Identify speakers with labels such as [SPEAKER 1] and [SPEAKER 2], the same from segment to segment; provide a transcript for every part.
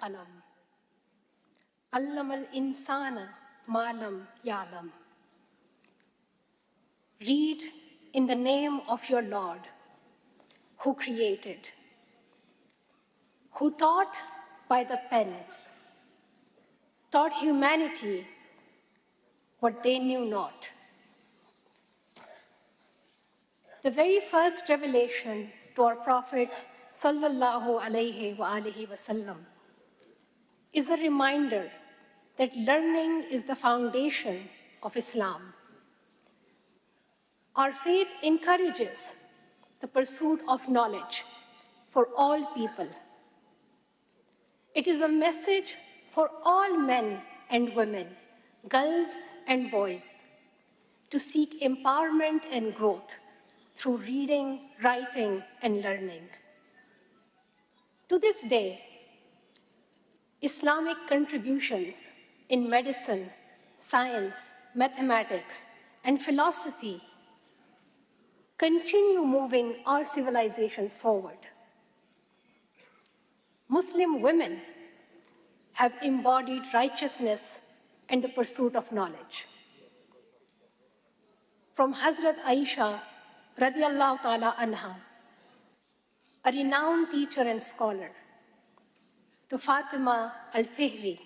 [SPEAKER 1] qalam. Allama al-insana ma lam ya'lam. Read in the name of your Lord, who created, who taught by the pen, taught humanity what they knew not. The very first revelation to our Prophet sallallahu alaihi wasallam is a reminder that learning is the foundation of Islam. Our faith encourages the pursuit of knowledge for all people. It is a message for all men and women, girls and boys, to seek empowerment and growth through reading, writing, and learning. To this day, Islamic contributions in medicine, science, mathematics, and philosophy continue moving our civilizations forward. Muslim women have embodied righteousness and the pursuit of knowledge. From Hazrat Aisha radiallahu ta'ala anha, a renowned teacher and scholar, to Fatima al-Fihri,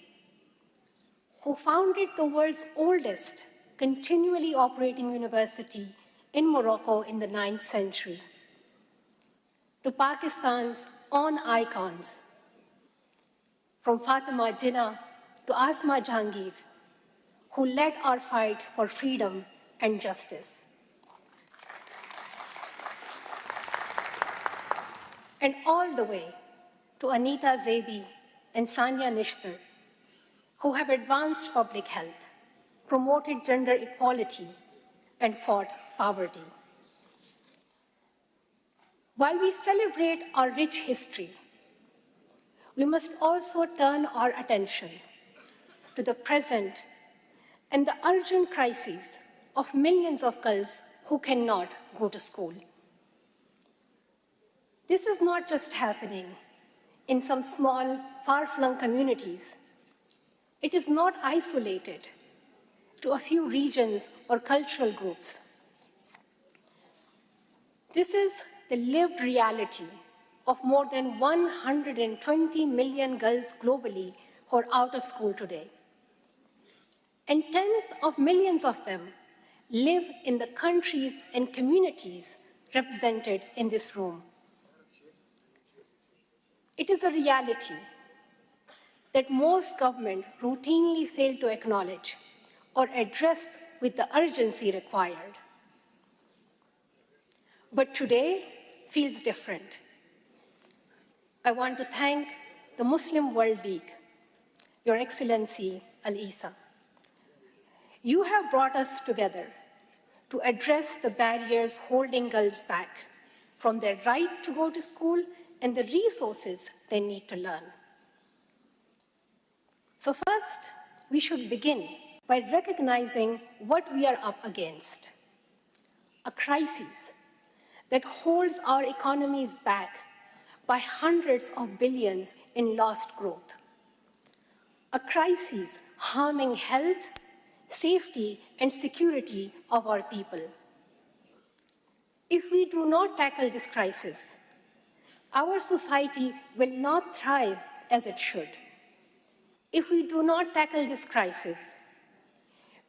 [SPEAKER 1] who founded the world's oldest continually operating university in Morocco in the 9th century, to Pakistan's own icons, from Fatima Jinnah to Asma Jahangir, who led our fight for freedom and justice. And all the way to Anita Zaidi and Sania Nishtar, who have advanced public health, promoted gender equality, and fought poverty. While we celebrate our rich history, we must also turn our attention to the present and the urgent crises of millions of girls who cannot go to school. This is not just happening in some small, far-flung communities. It is not isolated to a few regions or cultural groups. This is the lived reality of more than 120 million girls globally who are out of school today. And tens of millions of them live in the countries and communities represented in this room. It is a reality that most governments routinely fail to acknowledge or address with the urgency required. But today feels different. I want to thank the Muslim World League, Your Excellency Al-Isa. You have brought us together to address the barriers holding girls back from their right to go to school and the resources they need to learn. So first, we should begin by recognizing what we are up against: a crisis that holds our economies back by hundreds of billions in lost growth, a crisis harming health, safety, and security of our people. If we do not tackle this crisis, our society will not thrive as it should. If we do not tackle this crisis,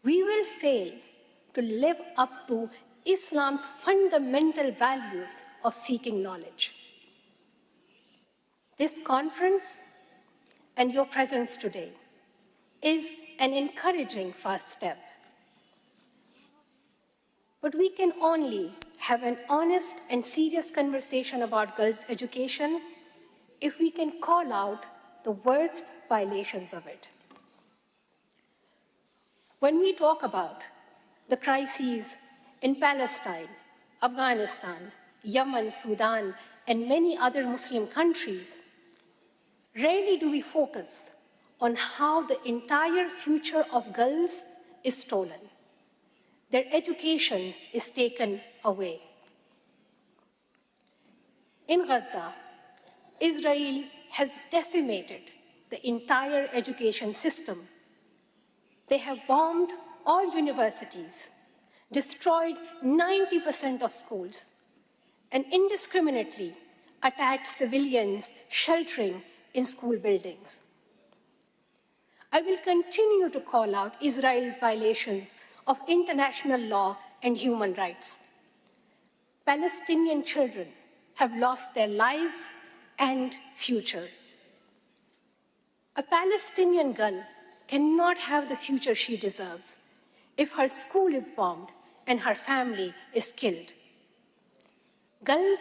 [SPEAKER 1] we will fail to live up to Islam's fundamental values of seeking knowledge. This conference and your presence today is an encouraging first step. But we can only have an honest and serious conversation about girls' education if we can call out the worst violations of it. When we talk about the crises in Palestine, Afghanistan, Yemen, Sudan, and many other Muslim countries, rarely do we focus on how the entire future of girls is stolen. Their education is taken away. In Gaza, Israel has decimated the entire education system. They have bombed all universities, destroyed 90% of schools, and indiscriminately attacked civilians sheltering in school buildings. I will continue to call out Israel's violations of international law and human rights. Palestinian children have lost their lives and future. A Palestinian girl cannot have the future she deserves if her school is bombed and her family is killed. Girls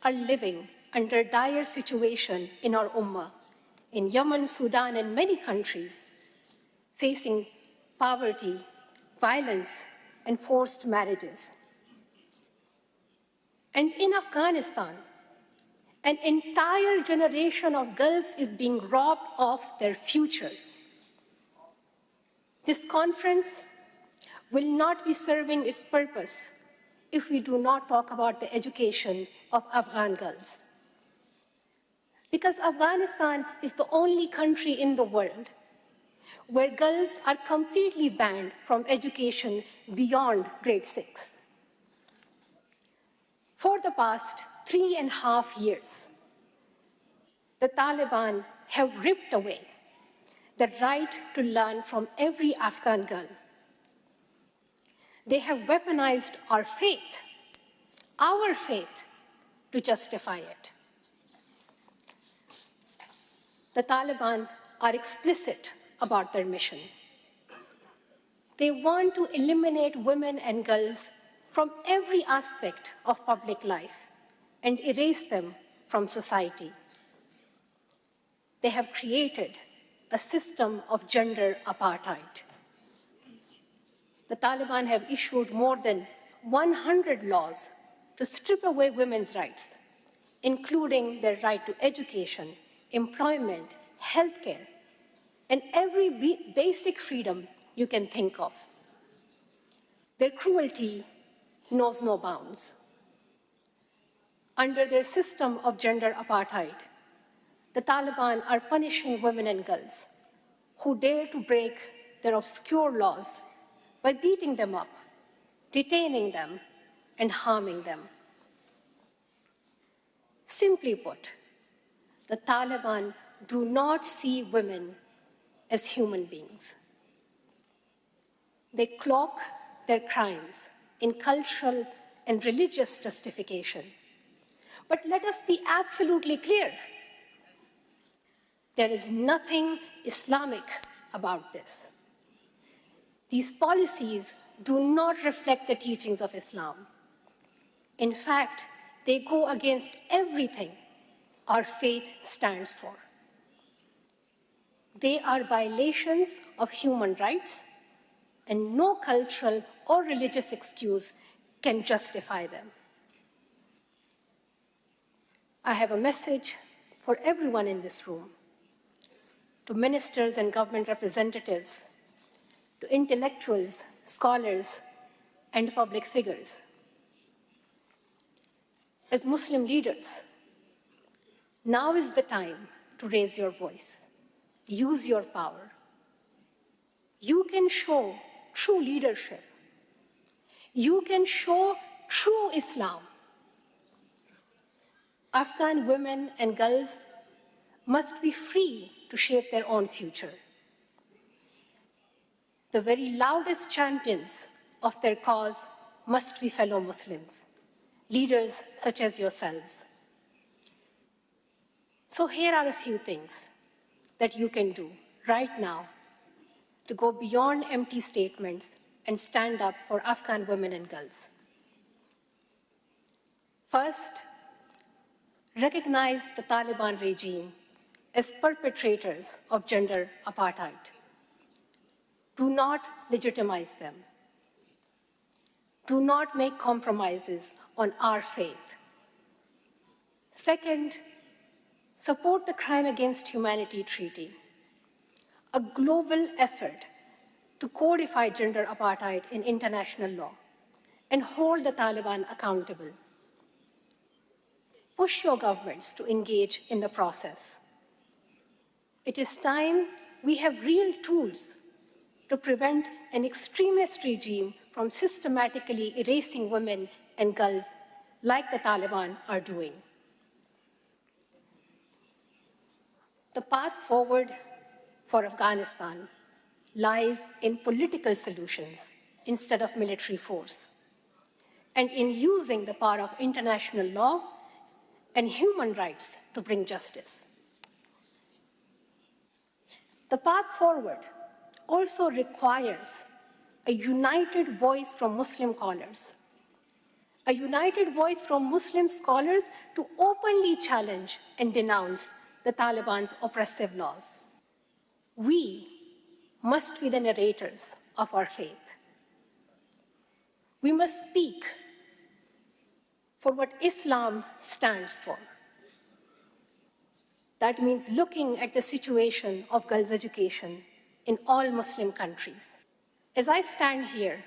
[SPEAKER 1] are living under a dire situation in our Ummah, in Yemen, Sudan, and many countries, facing poverty, violence, and forced marriages. And in Afghanistan, an entire generation of girls is being robbed of their future. This conference will not be serving its purpose if we do not talk about the education of Afghan girls. Because Afghanistan is the only country in the world where girls are completely banned from education beyond grade 6. For the past 3.5 years, the Taliban have ripped away the right to learn from every Afghan girl. They have weaponized our faith, to justify it. The Taliban are explicit about their mission. They want to eliminate women and girls from every aspect of public life and erase them from society. They have created a system of gender apartheid. The Taliban have issued more than 100 laws to strip away women's rights, including their right to education, employment, healthcare, and every basic freedom you can think of. Their cruelty knows no bounds. Under their system of gender apartheid, the Taliban are punishing women and girls who dare to break their obscure laws by beating them up, detaining them, and harming them. Simply put, the Taliban do not see women as human beings. They cloak their crimes in cultural and religious justification. But let us be absolutely clear. There is nothing Islamic about this. These policies do not reflect the teachings of Islam. In fact, they go against everything our faith stands for. They are violations of human rights, and no cultural or religious excuse can justify them. I have a message for everyone in this room, to ministers and government representatives, to intellectuals, scholars, and public figures. As Muslim leaders, now is the time to raise your voice. Use your power. You can show true leadership. You can show true Islam. Afghan women and girls must be free to shape their own future. The very loudest champions of their cause must be fellow Muslims, leaders such as yourselves. So here are a few things that you can do right now to go beyond empty statements and stand up for Afghan women and girls. First, recognize the Taliban regime as perpetrators of gender apartheid. Do not legitimize them. Do not make compromises on our faith. Second, support the Crime Against Humanity Treaty, a global effort to codify gender apartheid in international law and hold the Taliban accountable. Push your governments to engage in the process. It is time we have real tools to prevent an extremist regime from systematically erasing women and girls like the Taliban are doing. The path forward for Afghanistan lies in political solutions instead of military force, and in using the power of international law and human rights to bring justice. The path forward also requires a united voice from Muslim scholars, a united voice from Muslim scholars to openly challenge and denounce the Taliban's oppressive laws. We must be the narrators of our faith. We must speak for what Islam stands for. That means looking at the situation of girls' education in all Muslim countries. As I stand here,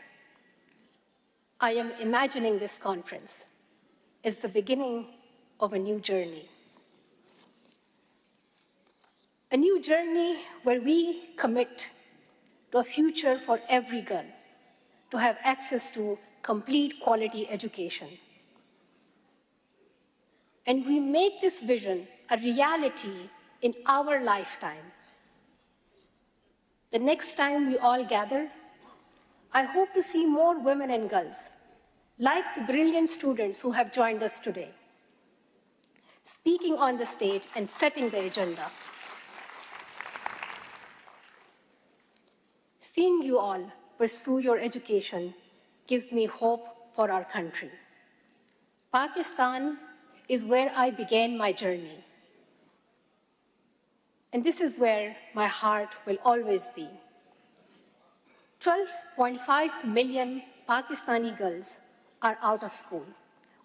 [SPEAKER 1] I am imagining this conference as the beginning of a new journey. A new journey where we commit to a future for every girl to have access to complete quality education. And we make this vision a reality in our lifetime. The next time we all gather, I hope to see more women and girls, like the brilliant students who have joined us today, speaking on the stage and setting the agenda. Seeing you all pursue your education gives me hope for our country. Pakistan is where I began my journey. And this is where my heart will always be. 12.5 million Pakistani girls are out of school,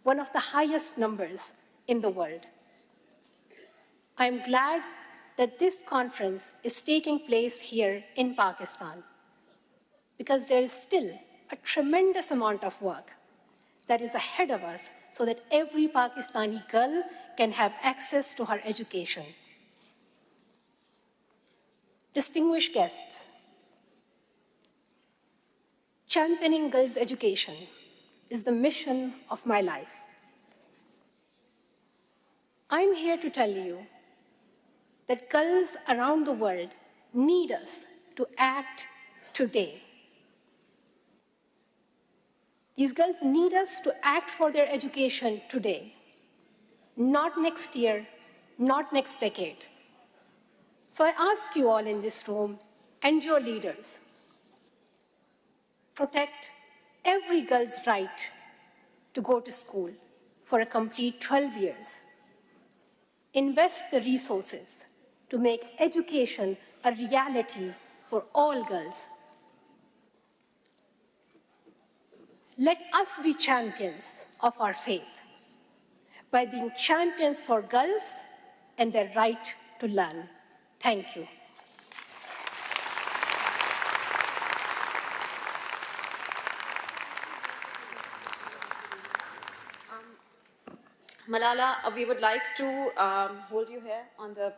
[SPEAKER 1] one of the highest numbers in the world. I am glad that this conference is taking place here in Pakistan, because there is still a tremendous amount of work that is ahead of us so that every Pakistani girl can have access to her education. Distinguished guests, championing girls' education is the mission of my life. I'm here to tell you that girls around the world need us to act today. These girls need us to act for their education today, not next year, not next decade. So I ask you all in this room and your leaders, protect every girl's right to go to school for a complete 12 years. Invest the resources to make education a reality for all girls. Let us be champions of our faith by being champions for girls and their right to learn. Thank you.
[SPEAKER 2] Malala, we would like to hold you here on the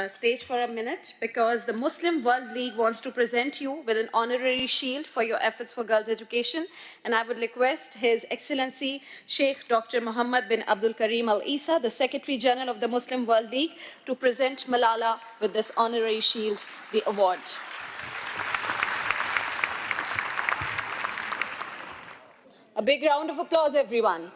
[SPEAKER 2] stage for a minute, because the Muslim World League wants to present you with an honorary shield for your efforts for girls' education. And I would request His Excellency Sheikh Dr. Muhammad bin Abdul Karim Al Isa, the Secretary General of the Muslim World League, to present Malala with this honorary shield, the award. A big round of applause, everyone.